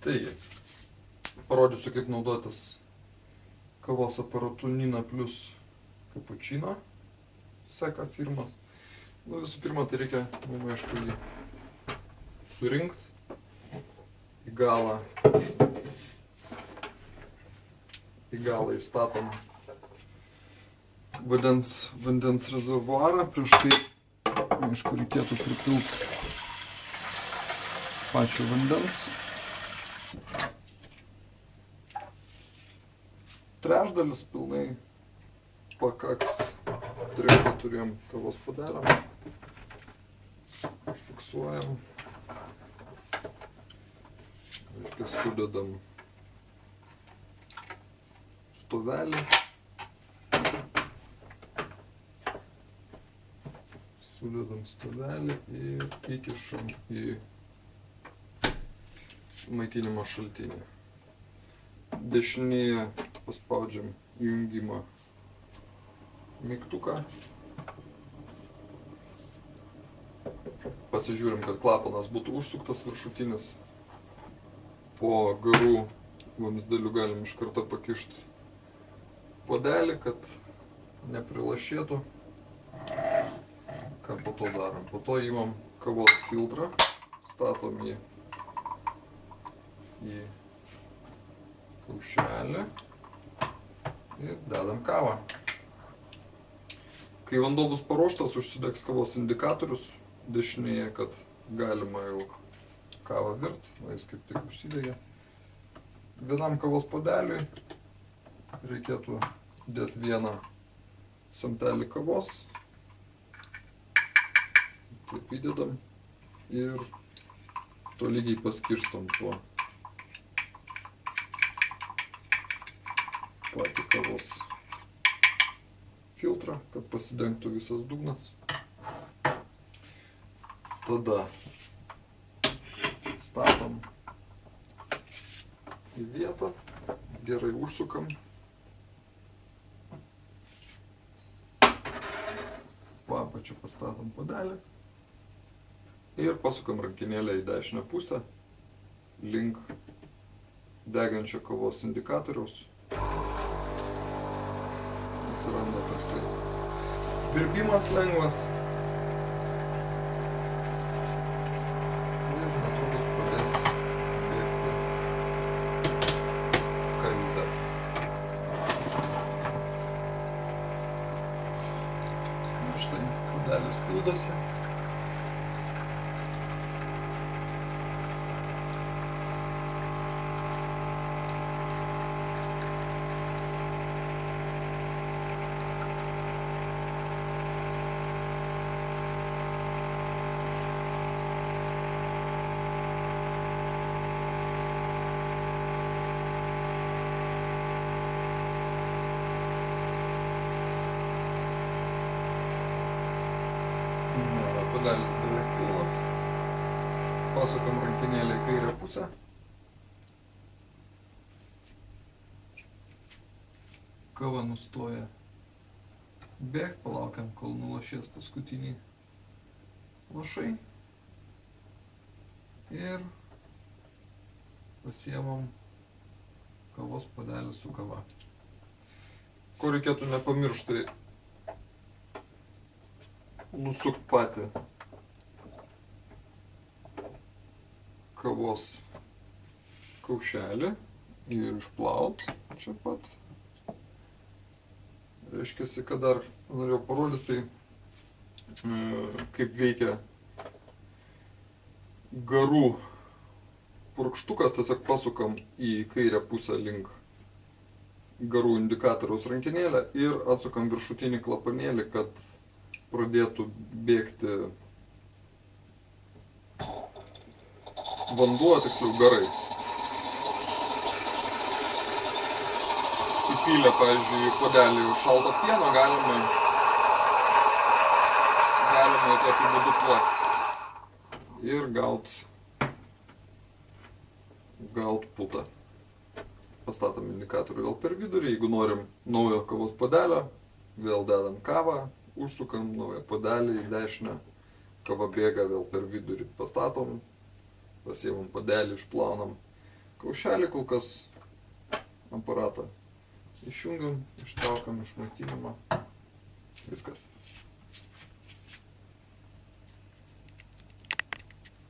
Taigi, parodysiu, kaip naudotis kavos aparatu Nina Plus Cappuccino, Seka firmas. Visų pirma, tai reikia, aišku, jį surinkti į galą įstatom vandens rezervuarą. Prieš tai, aišku, reikėtų pripilti pačio vandens. Trečdalis pilnai pakaks 3-4 kavos puodeliam. Fiksuojam. Reiškia, sudedam stovelį. Ir įkišam į maitinimo šaltinį. Dešinėje paspaudžiam įjungimo mygtuką. Pasižiūrim, kad klapanas būtų užsuktas viršutinis. Po garų vamzdeliu galim iš karto pakišti puodelį, kad neprilašėtų. Ką po to darom? Po to įmam kavos filtrą, statom jį į kaušelį ir dedam kavą. Kai vanduo bus paruoštas, užsidegs kavos indikatorius dešinėje, kad galima jau kavą virti. Jis kaip tik užsidegė. Vienam kavos puodeliui reikėtų dėti 1 samtelį kavos. Taip įdedam ir tolygiai paskirstom tuo patį kavos filtrą, kad pasidengtų visas dugnas. Tada statom į vietą, gerai užsukam. Po apačią pastatom puodelį ir pasukam rankinėlę į dešinę pusę link degančio kavos indikatoriaus. Atsiranda toksai virpimas lengvas. Ir netrukus pradės bėgti kaita. Štai puodelis pildosi. Puodelis beveik pilnas. Pasukam rankinėlę į kairę pusę. Kava nustoja bėgti, palaukiam, kol nulašės paskutiniai lašai. Ir pasiemam kavos puodelį su kava. Ko reikėtų nepamiršti, nusukt patį kavos kaušelį ir išplaut čia pat. Reiškiasi, kad dar norėjau parodyti, kaip veikia garų purkštukas. Tiesiog pasukam į kairę pusę link garų indikatoriaus rankinėlę ir atsukam viršutinį klapanėlį, kad pradėtų bėgti vanduo, tiksliau garai. Įpylę, pavyzdžiui, puodelį šalto pieno galima tokiu būdu plakti ir gaut putą. Pastatom indikatorių vėl per vidurį. Jeigu norim naujo kavos puodelio, vėl dedam kavą. Užsukam naują puodelį į dešinę, kava bėga vėl per vidurį, pastatom, pasiemam puodelį, išplaunam, kaušelį, kol kas aparatą išjungiam, ištraukiam iš maitinimo. Viskas.